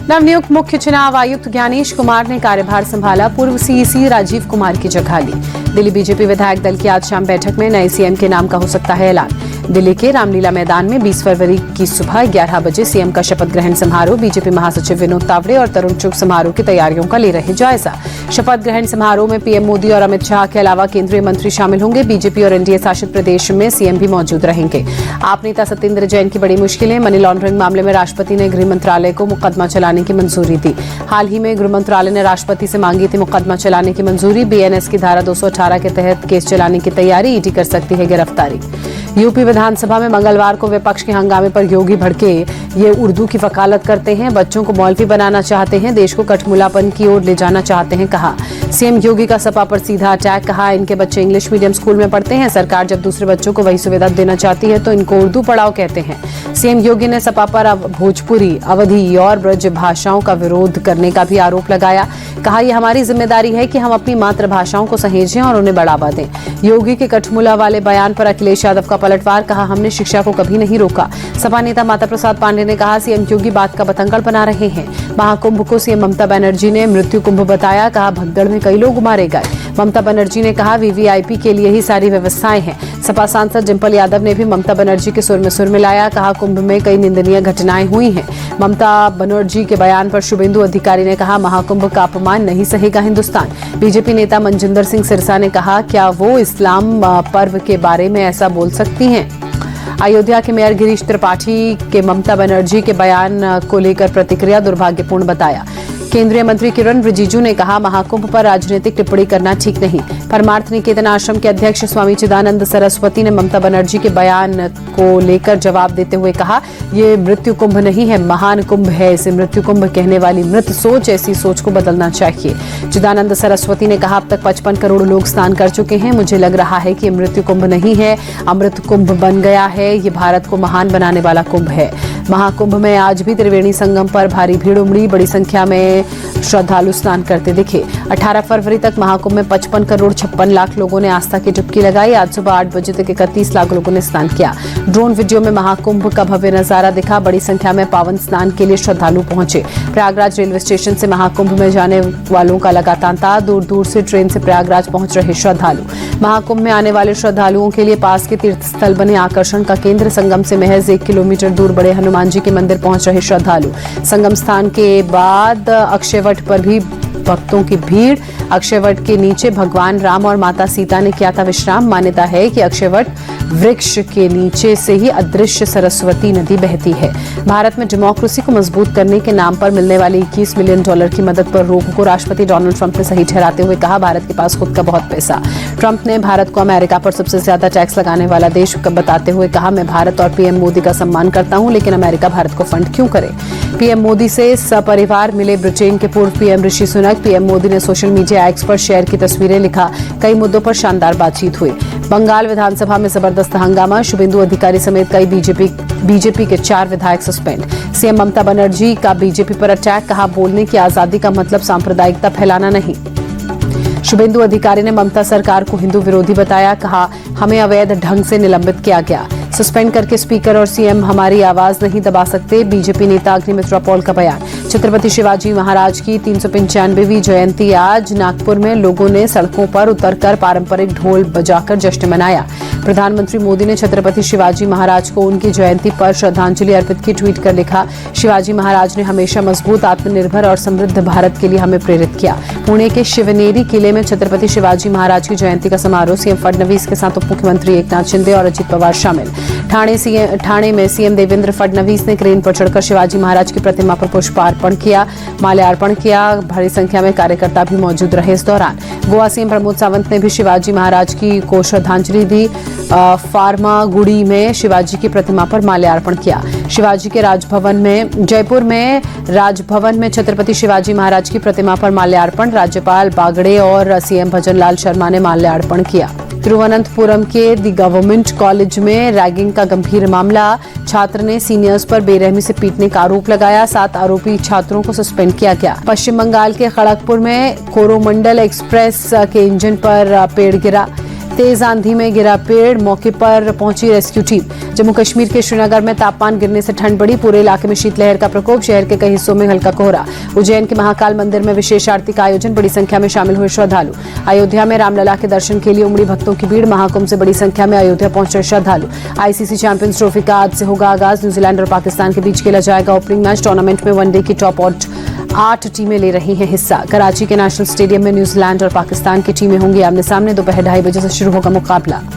नवनियुक्त मुख्य चुनाव आयुक्त ज्ञानेश कुमार ने कार्यभार संभाला। पूर्व सीईसी राजीव कुमार की जगह ली। दिल्ली बीजेपी विधायक दल की आज शाम बैठक में नए सीएम के नाम का हो सकता है ऐलान। दिल्ली के रामलीला मैदान में 20 फरवरी की सुबह 11 बजे सीएम का शपथ ग्रहण समारोह। बीजेपी महासचिव विनोद तावड़े और तरुण चुग समारोह की तैयारियों का ले रहे जायजा। शपथ ग्रहण समारोह में पीएम मोदी और अमित शाह के अलावा केंद्रीय मंत्री शामिल होंगे। बीजेपी और एनडीए शासित प्रदेश में सीएम भी मौजूद रहेंगे। आप नेता सत्येंद्र जैन की बड़ी मुश्किलें। मनी लॉन्ड्रिंग मामले में राष्ट्रपति ने गृह मंत्रालय को मुकदमा चलाने की मंजूरी दी। हाल ही में गृह मंत्रालय ने राष्ट्रपति से मांगी थी मुकदमा चलाने की मंजूरी। बीएनएस की धारा 218 के तहत केस चलाने की तैयारी। ईडी कर सकती है गिरफ्तारी। यूपी विधानसभा में मंगलवार को विपक्ष के हंगामे पर योगी भड़के। ये उर्दू की वकालत करते हैं, बच्चों को मौलवी बनाना चाहते हैं, देश को कठमुलापन की ओर ले जाना चाहते हैं, कहा। सीएम योगी का सपा पर सीधा अटैक, कहा इनके बच्चे इंग्लिश मीडियम स्कूल में पढ़ते हैं। सरकार जब दूसरे बच्चों को वही सुविधा देना चाहती है तो इनको उर्दू पढ़ाओ कहते हैं। सीएम योगी ने सपा पर भोजपुरी, अवधी और ब्रज भाषाओं का विरोध करने का भी आरोप लगाया। कहा यह हमारी जिम्मेदारी है कि हम अपनी मातृभाषाओं को सहेजें और उन्हें बढ़ावा दें। योगी के कठमुला वाले बयान पर अखिलेश यादव का पलटवार, कहा हमने शिक्षा को कभी नहीं रोका। सपा नेता माता प्रसाद पांडे ने कहा सीएम योगी बात का बतंगड़ बना रहे हैं। महाकुंभ को सीएम ममता बनर्जी ने मृत्यु कुंभ बताया, कहा भगदड़ में कई लोग मारे गए। ममता बनर्जी ने कहा वीवीआईपी के लिए ही सारी व्यवस्थाएं हैं। सपा सांसद डिंपल यादव ने भी ममता बनर्जी के सुर में सुर मिलाया, कहा कुंभ में कई निंदनीय घटनाएं हुई हैं। ममता बनर्जी के बयान पर शुभेंदु अधिकारी ने कहा महाकुंभ का अपमान नहीं सहेगा हिंदुस्तान। बीजेपी नेता मनजिंदर सिंह सिरसा ने कहा क्या वो इस्लाम पर्व के बारे में ऐसा बोल सकती हैं। अयोध्या के मेयर गिरीश त्रिपाठी के ममता बनर्जी के बयान को लेकर प्रतिक्रिया दुर्भाग्यपूर्ण बताया। केंद्रीय मंत्री किरण रिजिजू ने कहा महाकुंभ पर राजनीतिक टिप्पणी करना ठीक नहीं। परमार्थ निकेतन आश्रम के अध्यक्ष स्वामी चिदानंद सरस्वती ने ममता बनर्जी के बयान को लेकर जवाब देते हुए कहा ये मृत्यु कुंभ नहीं है, महान कुंभ है। इसे मृत्यु कुंभ कहने वाली मृत सोच, ऐसी सोच को बदलना चाहिए। चिदानंद सरस्वती ने कहा अब तक 55 करोड़ लोग स्नान कर चुके हैं। मुझे लग रहा है कि ये मृत्यु कुंभ नहीं है, अमृत कुंभ बन गया है। ये भारत को महान बनाने वाला कुंभ है। महाकुंभ में आज भी त्रिवेणी संगम पर भारी भीड़ उमड़ी। बड़ी संख्या में श्रद्धालु स्नान करते दिखे। 18 फरवरी तक महाकुंभ में 55 करोड़ 56 लाख लोगों ने आस्था की डुबकी लगाई। आज सुबह 8 बजे तक 31 लाख लोगों ने स्नान किया। ड्रोन वीडियो में महाकुंभ का भव्य नजारा दिखा। बड़ी संख्या में पावन स्नान के लिए श्रद्धालु पहुंचे। प्रयागराज रेलवे स्टेशन से महाकुंभ में जाने वालों का लगा तांता। दूर दूर से ट्रेन से प्रयागराज पहुंच रहे श्रद्धालु। महाकुंभ में आने वाले श्रद्धालुओं के लिए पास के तीर्थ स्थल बने आकर्षण का केंद्र। संगम से महज 1 किलोमीटर दूर बड़े हनुमान जी के मंदिर पहुंच रहे श्रद्धालु। संगम स्थान के बाद अक्षयवट पर भी भक्तों की भीड़। अक्षयवट के नीचे भगवान राम और माता सीता ने किया था विश्राम। मान्यता है कि अक्षयवट वृक्ष के नीचे से ही अदृश्य सरस्वती नदी बहती है। भारत में डेमोक्रेसी को मजबूत करने के नाम पर मिलने वाली $21 मिलियन की मदद पर रोक को राष्ट्रपति डोनाल्ड ट्रंप ने सही ठहराते हुए कहा भारत के पास खुद का बहुत पैसा। ट्रंप ने भारत को अमेरिका पर सबसे ज्यादा टैक्स लगाने वाला देश बताते हुए कहा मैं भारत और पीएम मोदी का सम्मान करता हूं, लेकिन अमेरिका भारत को फंड क्यों करे। पीएम मोदी से सपरिवार मिले ब्रिटेन के पूर्व पीएम ऋषि सुनक। पीएम मोदी ने सोशल मीडिया एक्स पर शेयर की तस्वीरें, लिखा कई मुद्दों पर शानदार बातचीत हुई। बंगाल विधानसभा में जबरदस्त हंगामा। शुभेंदु अधिकारी समेत कई बीजेपी के 4 विधायक सस्पेंड। सीएम ममता बनर्जी का बीजेपी पर अटैक, कहा बोलने की आजादी का मतलब सांप्रदायिकता फैलाना नहीं। शुभेंदु अधिकारी ने ममता सरकार को हिंदू विरोधी बताया, कहा हमें अवैध ढंग से निलंबित किया गया। सस्पेंड करके स्पीकर और सीएम हमारी आवाज नहीं दबा सकते। बीजेपी नेता अग्निमित्रा पॉल का बयान। छत्रपति शिवाजी महाराज की 395वीं जयंती आज नागपुर में लोगों ने सड़कों पर उतरकर पारंपरिक ढोल बजाकर जश्न मनाया। प्रधानमंत्री मोदी ने छत्रपति शिवाजी महाराज को उनकी जयंती पर श्रद्धांजलि अर्पित की। ट्वीट कर लिखा शिवाजी महाराज ने हमेशा मजबूत, आत्मनिर्भर और समृद्ध भारत के लिए हमें प्रेरित किया। पुणे के शिवनेरी किले में छत्रपति शिवाजी महाराज की जयंती का समारोह। सीएम फडणवीस के साथ उप मुख्यमंत्री एकनाथ शिंदे और अजित पवार शामिल। ठाणे में सीएम देवेंद्र फडणवीस ने क्रेन पर चढ़कर शिवाजी महाराज की प्रतिमा पर पुष्पार्पण किया, माल्यार्पण किया। भारी संख्या में कार्यकर्ता भी मौजूद रहे इस दौरान। गोवा सीएम प्रमोद सावंत ने भी शिवाजी महाराज को श्रद्धांजलि दी। फार्मागुड़ी में शिवाजी की प्रतिमा पर माल्यार्पण किया। शिवाजी के राजभवन में जयपुर में राजभवन में छत्रपति शिवाजी महाराज की प्रतिमा पर माल्यार्पण। राज्यपाल बागड़े और सीएम भजनलाल शर्मा ने माल्यार्पण किया। तिरुवनंतपुरम के द गवर्नमेंट कॉलेज में रैगिंग का गंभीर मामला। छात्र ने सीनियर्स पर बेरहमी से पीटने का आरोप लगाया। 7 आरोपी छात्रों को सस्पेंड किया गया। पश्चिम बंगाल के खड़गपुर में कोरोमंडल एक्सप्रेस के इंजन पर पेड़ गिरा। तेज आंधी में गिरा पेड़, मौके पर पहुंची रेस्क्यू टीम। जम्मू कश्मीर के श्रीनगर में तापमान गिरने से ठंड बढ़ी, पूरे इलाके में शीतलहर का प्रकोप, शहर के कई हिस्सों में हल्का कोहरा। उज्जैन के महाकाल मंदिर में विशेष आरती का आयोजन, बड़ी संख्या में शामिल हुए श्रद्धालु। अयोध्या में रामलला के दर्शन के लिए उमड़ी भक्तों की भीड़, महाकुंभ से बड़ी संख्या में अयोध्या पहुंचे श्रद्धालु। आईसीसी चैंपियंस ट्रॉफी का आज से होगा आगाज, न्यूजीलैंड और पाकिस्तान के बीच खेला जाएगा ओपनिंग मैच। टूर्नामेंट में वनडे की टॉप 8 टीमें ले रही हैं हिस्सा। कराची के नेशनल स्टेडियम में न्यूजीलैंड और पाकिस्तान की टीमें होंगी आमने सामने। दोपहर 2:30 बजे से शुरू होगा मुकाबला।